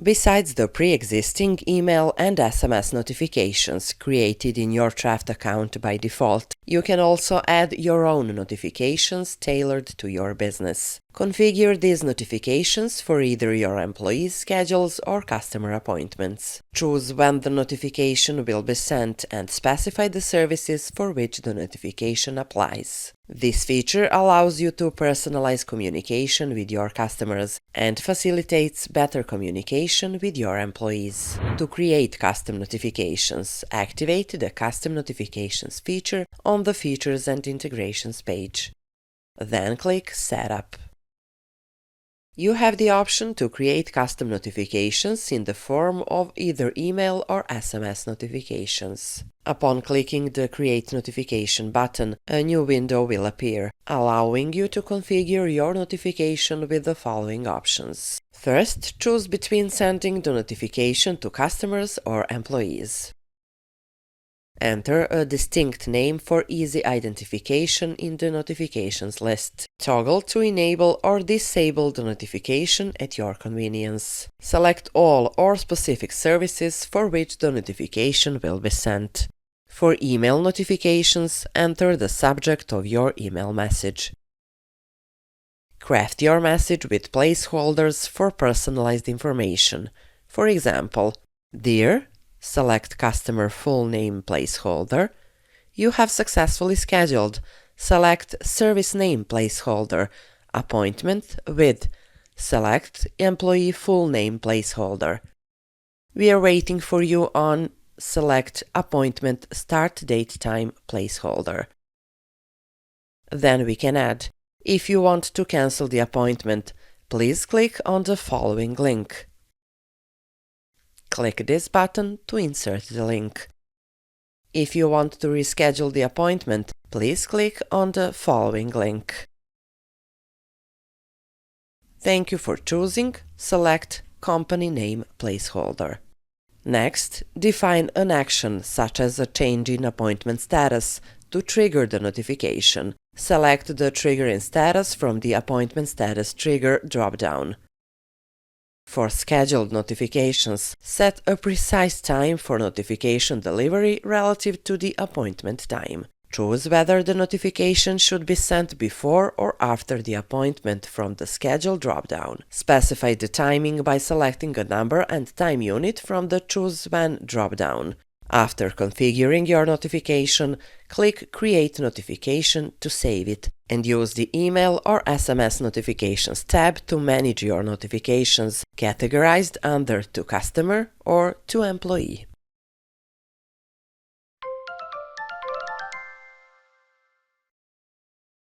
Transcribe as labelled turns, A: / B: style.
A: Besides the pre-existing email and SMS notifications created in your Trafft account by default, you can also add your own notifications tailored to your business. Configure these notifications for either your employees' schedules or customer appointments. Choose when the notification will be sent and specify the services for which the notification applies. This feature allows you to personalize communication with your customers and facilitates better communication with your employees. To create custom notifications, activate the Custom Notifications feature on the Features and Integrations page. Then click Setup. You have the option to create custom notifications in the form of either email or SMS notifications. Upon clicking the Create Notification button, a new window will appear, allowing you to configure your notification with the following options. First, choose between sending the notification to customers or employees. Enter a distinct name for easy identification in the notifications list. Toggle to enable or disable the notification at your convenience. Select all or specific services for which the notification will be sent. For email notifications, enter the subject of your email message. Craft your message with placeholders for personalized information. For example, Dear, select customer full name placeholder. You have successfully scheduled. Select service name placeholder. Appointment with. Select employee full name placeholder. We are waiting for you on. Select appointment start date time placeholder. Then we can add. If you want to cancel the appointment, please click on the following link. Click this button to insert the link. If you want to reschedule the appointment, please click on the following link. Thank you for choosing. Select Company Name Placeholder. Next, define an action such as a change in appointment status to trigger the notification. Select the Trigger in Status from the Appointment Status Trigger drop-down. For scheduled notifications, set a precise time for notification delivery relative to the appointment time. Choose whether the notification should be sent before or after the appointment from the Schedule drop-down. Specify the timing by selecting a number and time unit from the Choose When drop-down. After configuring your notification, click Create Notification to save it, and use the Email or SMS Notifications tab to manage your notifications categorized under To Customer or To Employee.